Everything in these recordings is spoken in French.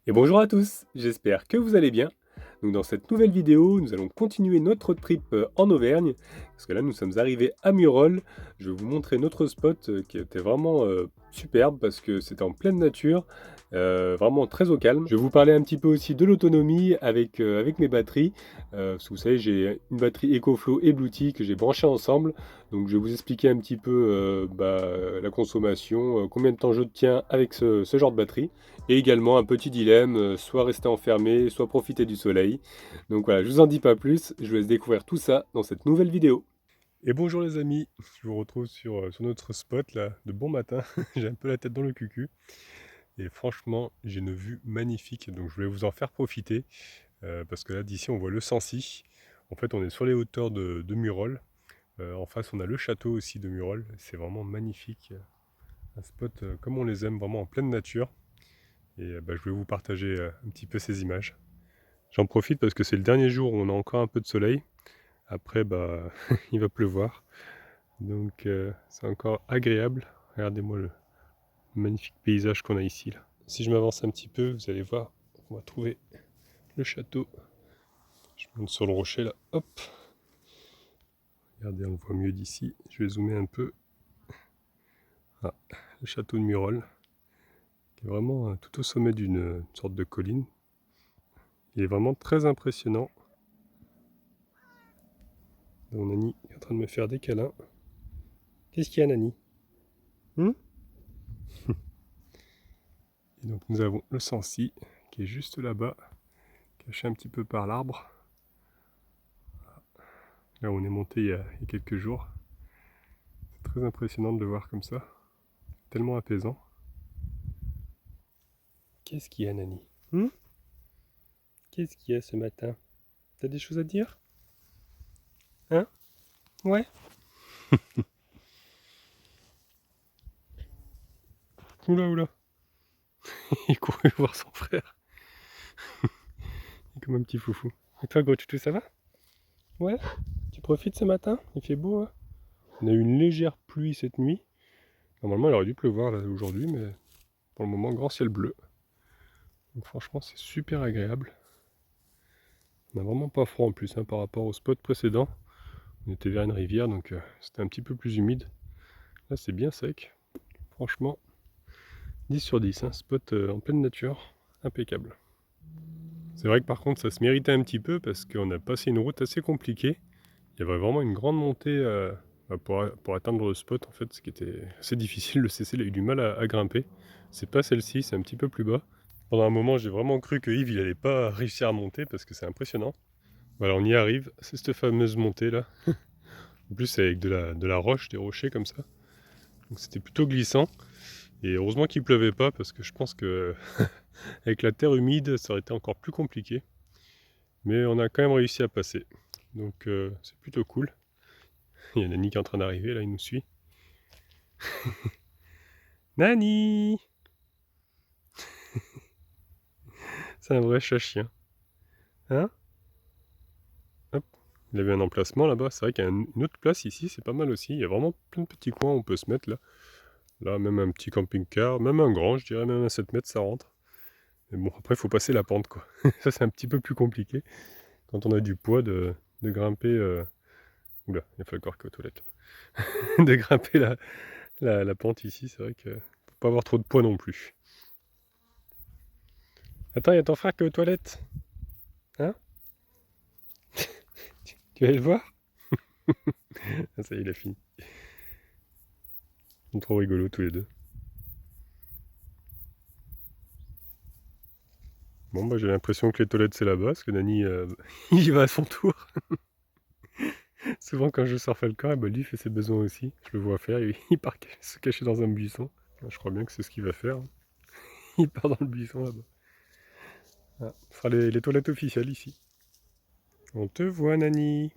Et bonjour à tous, j'espère que vous allez bien. Donc dans cette nouvelle vidéo, nous allons continuer notre trip en Auvergne, parce que là nous sommes arrivés à Murol. Je vais vous montrer notre spot qui était vraiment superbe, parce que c'était en pleine nature, vraiment très au calme. Je vais vous parler un petit peu aussi de l'autonomie avec mes batteries. Parce que vous savez, j'ai une batterie EcoFlow et Bluetooth que j'ai branché ensemble. Donc je vais vous expliquer un petit peu la consommation, combien de temps je tiens avec ce genre de batterie. Et également un petit dilemme, soit rester enfermé, soit profiter du soleil. Donc voilà, je vous en dis pas plus, je vous laisse découvrir tout ça dans cette nouvelle vidéo. Et bonjour les amis, je vous retrouve sur notre spot là, de bon matin. J'ai un peu la tête dans le cucu. Et franchement, j'ai une vue magnifique, donc je voulais vous en faire profiter. Parce que là, d'ici, on voit le Sancy. En fait, on est sur les hauteurs de Murol. En face, on a le château aussi de Murol. C'est vraiment magnifique. Un spot comme on les aime, vraiment en pleine nature. Et je voulais vous partager un petit peu ces images. J'en profite parce que c'est le dernier jour où on a encore un peu de soleil. Après, il va pleuvoir. Donc c'est encore agréable. Regardez-moi le magnifique paysage qu'on a ici, là. Si je m'avance un petit peu, vous allez voir, on va trouver le château. Je monte sur le rocher là, hop. Regardez, on le voit mieux d'ici. Je vais zoomer un peu. Ah, le château de Murol, qui est vraiment tout au sommet d'une sorte de colline. Il est vraiment très impressionnant. Mon Nani est en train de me faire des câlins. Qu'est-ce qu'il y a, Nani? Et donc nous avons le Sancy qui est juste là-bas, caché un petit peu par l'arbre. Là où on est monté il y a quelques jours. C'est très impressionnant de le voir comme ça. Tellement apaisant. Qu'est-ce qu'il y a, Nani? Qu'est-ce qu'il y a ce matin? T'as des choses à dire? Hein? Ouais? Oula oula. Il courait voir son frère. Il est comme un petit foufou. Et toi, gros toutou, ça va? Ouais? Tu profites ce matin? Il fait beau, hein? On a eu une légère pluie cette nuit. Normalement, il aurait dû pleuvoir là aujourd'hui, mais pour le moment, grand ciel bleu. Donc franchement, c'est super agréable. On n'a vraiment pas froid en plus hein, par rapport au spot précédent. On était vers une rivière, donc c'était un petit peu plus humide. Là, c'est bien sec. Franchement, 10 sur 10, hein, spot en pleine nature, impeccable. C'est vrai que par contre, ça se méritait un petit peu parce qu'on a passé une route assez compliquée. Il y avait vraiment une grande montée pour atteindre le spot, en fait, ce qui était assez difficile. Le CC il a eu du mal à grimper. C'est pas celle-ci, c'est un petit peu plus bas. Pendant un moment, j'ai vraiment cru que Yves il allait pas réussir à monter parce que c'est impressionnant. Voilà, on y arrive, c'est cette fameuse montée là. En plus, c'est avec de la roche, des rochers comme ça. Donc c'était plutôt glissant. Et heureusement qu'il pleuvait pas parce que je pense que avec la terre humide, ça aurait été encore plus compliqué. Mais on a quand même réussi à passer. Donc c'est plutôt cool. Il y a Nani qui est en train d'arriver, là il nous suit. Nani! C'est un vrai chat-chien. Hein? Hop. Il avait un emplacement là-bas. C'est vrai qu'il y a une autre place ici, c'est pas mal aussi. Il y a vraiment plein de petits coins où on peut se mettre là. Là, même un petit camping-car, même un grand, je dirais même à 7 mètres, ça rentre. Mais bon, après, il faut passer la pente, quoi. Ça, c'est un petit peu plus compliqué quand on a du poids de grimper. Oula, il faut encore qu'aux toilettes. De grimper la pente ici, c'est vrai que faut pas avoir trop de poids non plus. Attends, il y a ton frère qui est aux toilettes. Hein? Tu vas aller le voir? Ah, ça y est, il a fini. Ils sont trop rigolos tous les deux. Bon, j'ai l'impression que les toilettes c'est là-bas, parce que Nani, il y va à son tour. Souvent quand je surfe le corps, lui il fait ses besoins aussi. Je le vois faire, il part se cacher dans un buisson. Je crois bien que c'est ce qu'il va faire. Il part dans le buisson là-bas. Ah, ce sera les toilettes officielles ici. On te voit, Nani.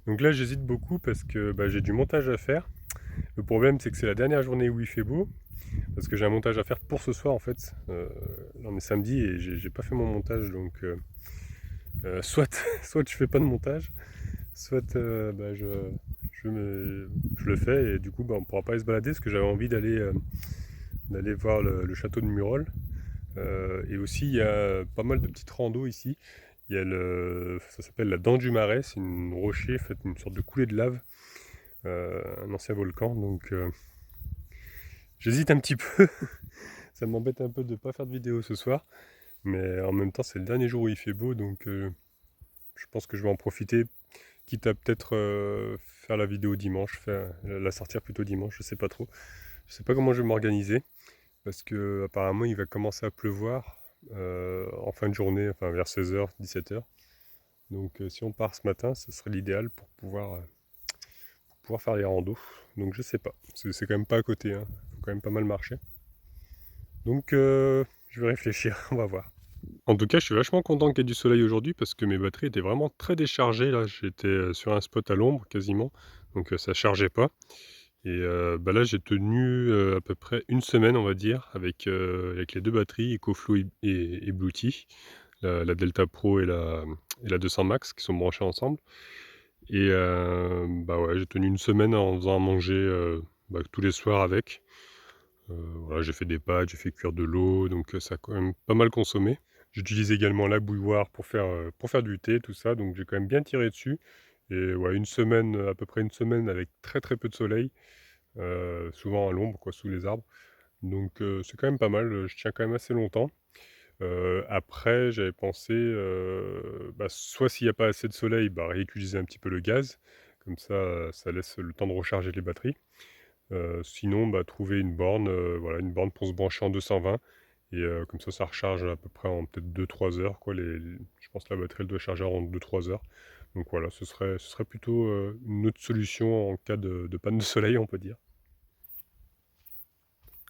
Donc là j'hésite beaucoup parce que j'ai du montage à faire. Le problème c'est que c'est la dernière journée où il fait beau. Parce que j'ai un montage à faire pour ce soir en fait. Là on est samedi et j'ai pas fait mon montage donc soit je fais pas de montage, soit je le fais et du coup on pourra pas aller se balader parce que j'avais envie d'aller d'aller voir le château de Murol. Et aussi, il y a pas mal de petites randos ici. Il y a ça s'appelle la Dent du Marais, c'est une rocher, en fait, une sorte de coulée de lave, un ancien volcan. Donc j'hésite un petit peu, ça m'embête un peu de ne pas faire de vidéo ce soir. Mais en même temps, c'est le dernier jour où il fait beau, donc je pense que je vais en profiter, quitte à peut-être faire la vidéo dimanche, la sortir plutôt dimanche, je sais pas trop. Je sais pas comment je vais m'organiser, parce que apparemment il va commencer à pleuvoir en fin de journée, enfin vers 16h, 17h. Donc si on part ce matin, ce serait l'idéal pour pouvoir faire les randos. Donc je sais pas, c'est quand même pas à côté, hein. Faut quand même pas mal marcher. Donc je vais réfléchir, on va voir. En tout cas, je suis vachement content qu'il y ait du soleil aujourd'hui parce que mes batteries étaient vraiment très déchargées. Là, j'étais sur un spot à l'ombre quasiment, donc ça chargeait pas. Et bah là, j'ai tenu à peu près une semaine, on va dire, avec les deux batteries, EcoFlow et Bluetooth, la Delta Pro et la 200 Max qui sont branchées ensemble. Et bah ouais, j'ai tenu une semaine en faisant à manger bah, tous les soirs avec. Voilà, j'ai fait des pâtes, j'ai fait cuire de l'eau, donc ça a quand même pas mal consommé. J'utilise également la bouilloire pour faire du thé, tout ça, donc j'ai quand même bien tiré dessus. Et ouais, une semaine, à peu près une semaine avec très très peu de soleil, souvent à l'ombre, quoi, sous les arbres. Donc c'est quand même pas mal, je tiens quand même assez longtemps. Après, j'avais pensé, bah, soit s'il n'y a pas assez de soleil, bah, réutiliser un petit peu le gaz, comme ça laisse le temps de recharger les batteries. Sinon, bah, trouver une borne, voilà, une borne pour se brancher en 220 et comme ça recharge à peu près en peut-être 2-3 heures, quoi. Je pense que la batterie elle doit charger en 2-3 heures. Donc voilà, ce serait plutôt une autre solution en cas de panne de soleil, on peut dire.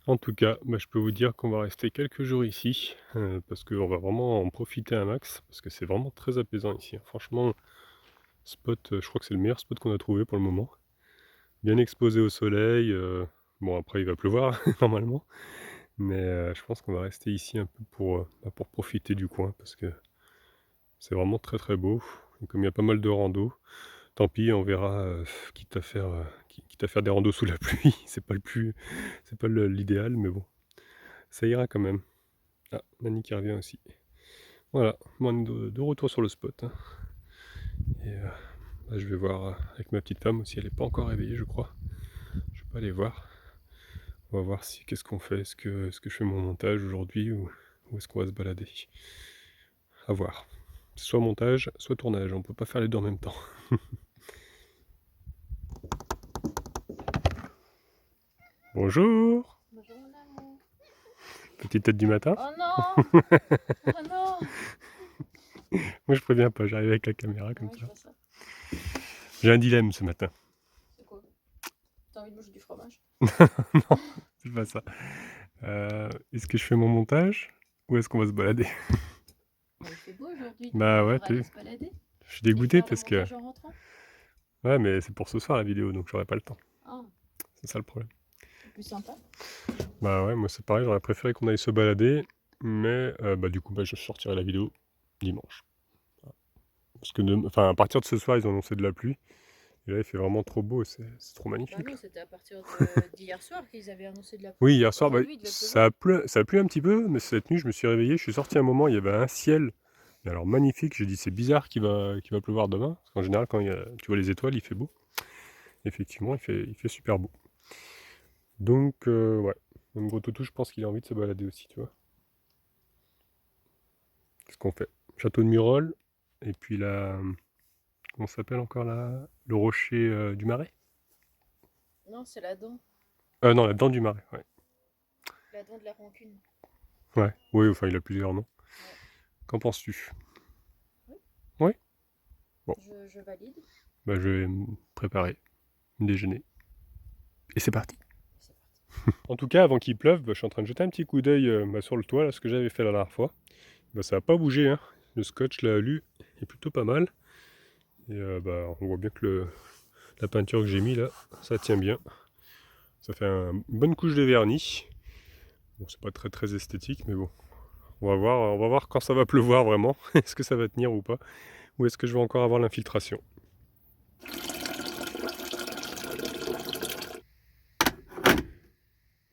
En tout cas, bah, je peux vous dire qu'on va rester quelques jours ici, parce qu'on va vraiment en profiter un max, parce que c'est vraiment très apaisant ici, hein. Franchement, spot, je crois que c'est le meilleur spot qu'on a trouvé pour le moment. Bien exposé au soleil, bon après il va pleuvoir normalement, mais je pense qu'on va rester ici un peu pour profiter du coin, parce que c'est vraiment très très beau. Et comme il y a pas mal de randos, tant pis, on verra, quitte à faire des randos sous la pluie, c'est pas l'idéal, mais bon, ça ira quand même. Ah, Nani qui revient aussi. Voilà, moi on est de retour sur le spot, hein. Et bah, je vais voir avec ma petite femme aussi, elle n'est pas encore réveillée je crois. Je vais pas aller voir. On va voir si qu'est-ce qu'on fait. Est-ce que je fais mon montage aujourd'hui ou est-ce qu'on va se balader? À voir. C'est soit montage, soit tournage. On peut pas faire les deux en même temps. Bonjour. Bonjour mon amour. Petite tête du matin. Oh non. Oh non. Moi je préviens pas, j'arrive avec la caméra comme Ouais, je ça. vois ça. J'ai un dilemme ce matin. C'est quoi? T'as envie de manger du fromage? Non, c'est pas ça. Est-ce que je fais mon montage ou est-ce qu'on va se balader? Bah, il fait beau aujourd'hui, donc Bah on ouais, devrait aller se balader je suis et dégoûté faire le parce que... montage en rentrant. Ouais, mais c'est pour ce soir la vidéo, donc j'aurai pas le temps. Ah, C'est ça le problème. c'est plus sympa. Bah ouais, moi c'est pareil, j'aurais préféré qu'on aille se balader, mais bah du coup bah, je sortirai la vidéo dimanche. Parce que enfin, à partir de ce soir, ils ont annoncé de la pluie, et là il fait vraiment trop beau, c'est trop Bah magnifique. non, c'était à partir d'hier soir qu'ils avaient annoncé de la Oui, pluie. hier soir, bah, Aujourd'hui, il devait ça pleuvoir. a plu un petit peu, mais cette nuit je me suis réveillé, je suis sorti un moment, il y avait un ciel, mais alors magnifique, j'ai dit c'est bizarre qu'il va pleuvoir demain, parce qu'en général quand tu vois les étoiles, il fait beau. Effectivement, il fait super beau. Donc ouais, même gros toutou, je pense qu'il a envie de se balader aussi, tu vois. Qu'est-ce qu'on fait? Château de Murol, et puis là, comment ça s'appelle encore là? Le rocher du Marais? Non, c'est la dent. Non, la dent du Marais, ouais. La dent de la rancune. Ouais, oui, enfin il a plusieurs noms. Ouais. Qu'en penses-tu? Oui, Oui. Bon, je valide. bah je vais me préparer, me déjeuner. Et c'est parti. C'est parti. En tout cas, avant qu'il pleuve, bah, je suis en train de jeter un petit coup d'œil bah, sur le toit, là, ce que j'avais fait la dernière fois. Bah, ça n'a pas bougé, hein. Le scotch, là, lu, est plutôt pas mal. Et bah, on voit bien que la peinture que j'ai mis là, ça tient bien. Ça fait une bonne couche de vernis. Bon, c'est pas très très esthétique, mais bon. On va voir quand ça va pleuvoir vraiment. Est-ce que ça va tenir ou pas? Ou est-ce que je vais encore avoir l'infiltration?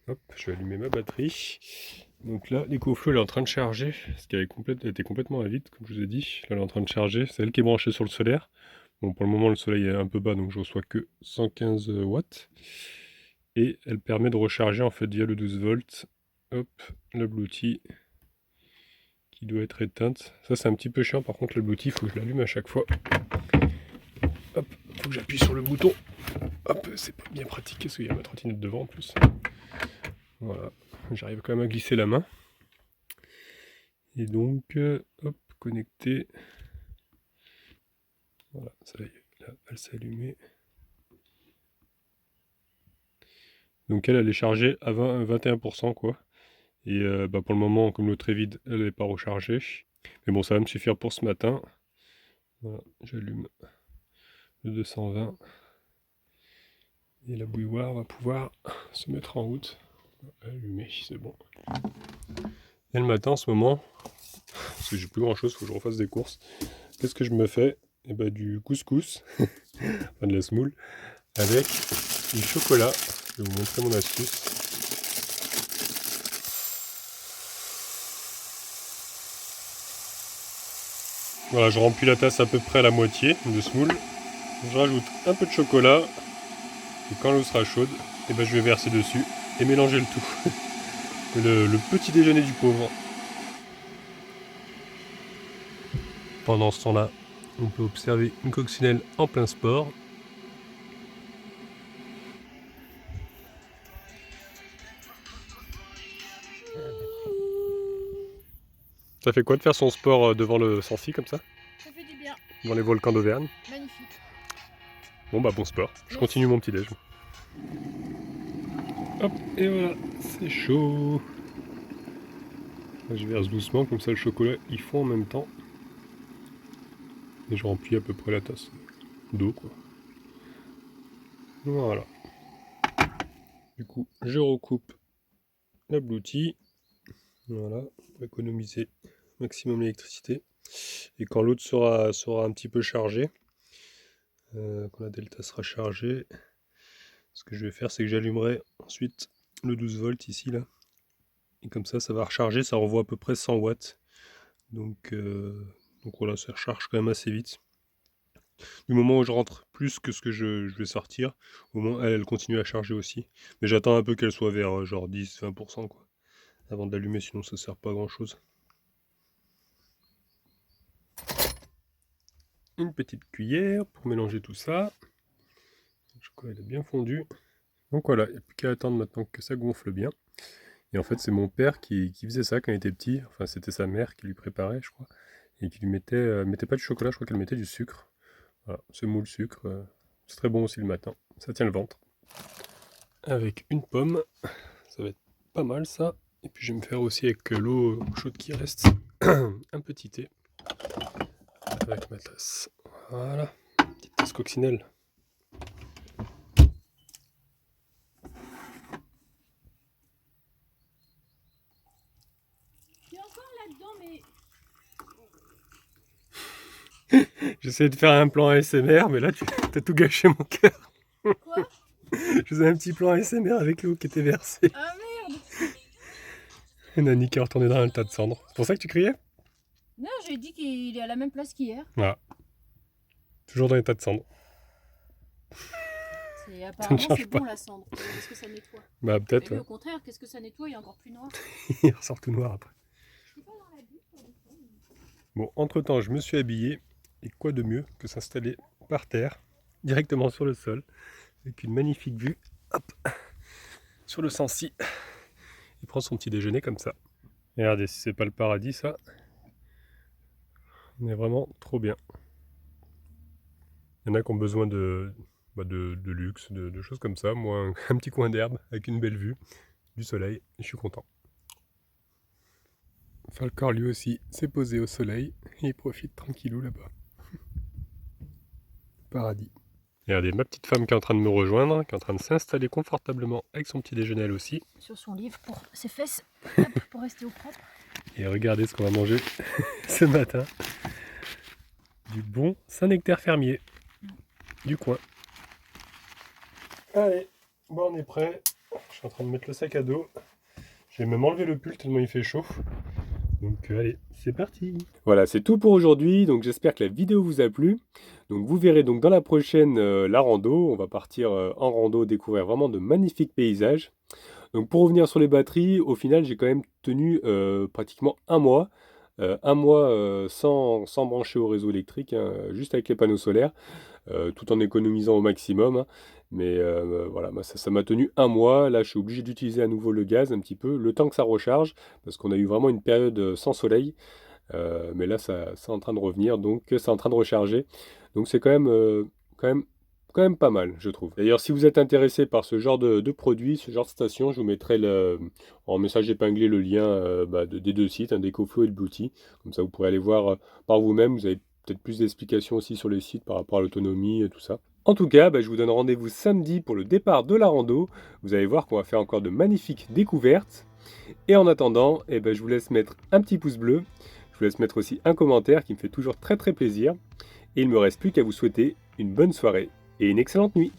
Hop, je vais allumer ma batterie. Donc là, l'EcoFlow elle est en train de charger, parce qu'elle était complètement à vide, comme je vous ai dit. Là, elle est en train de charger, c'est elle qui est branchée sur le solaire. Bon, pour le moment, le soleil est un peu bas, donc je reçois que 115 watts. Et elle permet de recharger en fait via le 12 volts. Hop, la Bluetooth qui doit être éteinte. Ça, c'est un petit peu chiant, par contre, la Bluetooth, il faut que je l'allume à chaque fois. Hop, il faut que j'appuie sur le bouton. Hop, c'est pas bien pratique, parce qu'il y a ma trottinette devant en plus. Voilà, j'arrive quand même à glisser la main. Et donc, hop, connecté. Voilà, ça y est, là, elle s'est allumée. Donc elle est chargée à 21% quoi. Et pour le moment, comme l'autre est vide, elle n'est pas rechargée. Mais bon, ça va me suffire pour ce matin. Voilà, j'allume le 220. Et la bouilloire va pouvoir se mettre en route. Allumé, c'est bon. Et le matin, en ce moment, parce que j'ai plus grand chose, il faut que je refasse des courses. Qu'est-ce que je me fais? Et du couscous, enfin de la semoule, avec du chocolat. Je vais vous montrer mon astuce. Voilà, je remplis la tasse à peu près à la moitié de semoule. Je rajoute un peu de chocolat. Et quand l'eau sera chaude, je vais verser dessus et mélanger le tout. Le petit déjeuner du pauvre. Pendant ce temps-là, on peut observer une coccinelle en plein sport. Ça fait quoi de faire son sport devant le Sancy comme ça? Ça fait du bien. Devant les volcans d'Auvergne? Magnifique. Bon bon sport. Je Merci. continue mon petit déj. Hop, et voilà, c'est chaud. Je verse doucement, comme ça le chocolat il fond en même temps. Et je remplis à peu près la tasse d'eau quoi. Voilà. Du coup, je recoupe la Bluetooth. Voilà, pour économiser maximum l'électricité. Et quand l'autre sera un petit peu chargée, quand la delta sera chargée, ce que je vais faire, c'est que j'allumerai ensuite le 12 volts ici là. Et comme ça va recharger, ça renvoie à peu près 100 watts. Donc voilà, ça recharge quand même assez vite. Du moment où je rentre plus que ce que je vais sortir, au moins elle continue à charger aussi. Mais j'attends un peu qu'elle soit vers genre 10-20% quoi, avant de l'allumer, sinon ça sert pas à grand chose. Une petite cuillère pour mélanger tout ça. Le chocolat est bien fondu. Donc voilà, il n'y a plus qu'à attendre maintenant que ça gonfle bien. Et en fait, c'est mon père qui faisait ça quand il était petit. Enfin, c'était sa mère qui lui préparait, je crois. Et qui lui mettait pas du chocolat, je crois qu'elle mettait du sucre. Voilà, semoule sucre. C'est très bon aussi le matin. Ça tient le ventre. Avec une pomme. Ça va être pas mal ça. Et puis je vais me faire aussi avec l'eau chaude qui reste un petit thé. Avec ma tasse. Voilà. Petite tasse coccinelle. Je suis encore là-dedans, mais... J'essayais de faire un plan ASMR, mais là tu as tout gâché mon cœur. Quoi? Je faisais un petit plan ASMR avec l'eau qui était versée. Ah merde! Et Nani qui est retournée dans un tas de cendres. C'est pour ça que tu criais? Non, j'ai dit qu'il est à la même place qu'hier. Voilà. Toujours dans les tas de cendres. Apparemment, change c'est pas. bon la cendre. Qu'est-ce que ça nettoie? Bah peut-être. Mais lui, au contraire, qu'est-ce que ça nettoie? Il est encore plus noir. Il ressort tout noir après. Je suis pas dans la douche. Bon, entre temps, je me suis habillé. Et quoi de mieux que s'installer par terre, directement sur le sol, avec une magnifique vue, hop, sur le Sancy. Il prend son petit déjeuner comme ça. Et regardez, si c'est pas le paradis, ça, on est vraiment trop bien. Il y en a qui ont besoin de luxe, de choses comme ça. Moi, un petit coin d'herbe avec une belle vue, du soleil, je suis content. Falcor lui aussi s'est posé au soleil et il profite tranquillou là-bas. Paradis. Et regardez, ma petite femme qui est en train de me rejoindre, qui est en train de s'installer confortablement avec son petit déjeuner elle aussi. Sur son livre pour ses fesses, hop, pour rester au propre. Et regardez ce qu'on va manger ce matin. Du bon Saint-Nectaire fermier du coin. Allez, bon on est prêt. Je suis en train de mettre le sac à dos. J'ai même enlevé le pull tellement il fait chaud. Donc allez, c'est parti. Voilà, c'est tout pour aujourd'hui. Donc j'espère que la vidéo vous a plu. Donc vous verrez donc dans la prochaine la rando. On va partir en rando, découvrir vraiment de magnifiques paysages. Donc pour revenir sur les batteries, au final j'ai quand même tenu pratiquement un mois. Sans brancher au réseau électrique, hein, juste avec les panneaux solaires, tout en économisant au maximum, hein. Mais voilà, moi, ça m'a tenu un mois. Là, je suis obligé d'utiliser à nouveau le gaz un petit peu, le temps que ça recharge, parce qu'on a eu vraiment une période sans soleil. Mais là, c'est en train de revenir, donc c'est en train de recharger. Donc c'est quand même, quand même pas mal, je trouve. D'ailleurs, si vous êtes intéressé par ce genre de produit, ce genre de station, je vous mettrai en message épinglé le lien des deux sites, hein, d'EcoFlow et de Bluetooth. Comme ça, vous pourrez aller voir par vous-même. Vous avez peut-être plus d'explications aussi sur les sites par rapport à l'autonomie et tout ça. En tout cas, je vous donne rendez-vous samedi pour le départ de la rando. Vous allez voir qu'on va faire encore de magnifiques découvertes. Et en attendant, je vous laisse mettre un petit pouce bleu. Je vous laisse mettre aussi un commentaire qui me fait toujours très très plaisir. Et il ne me reste plus qu'à vous souhaiter une bonne soirée et une excellente nuit.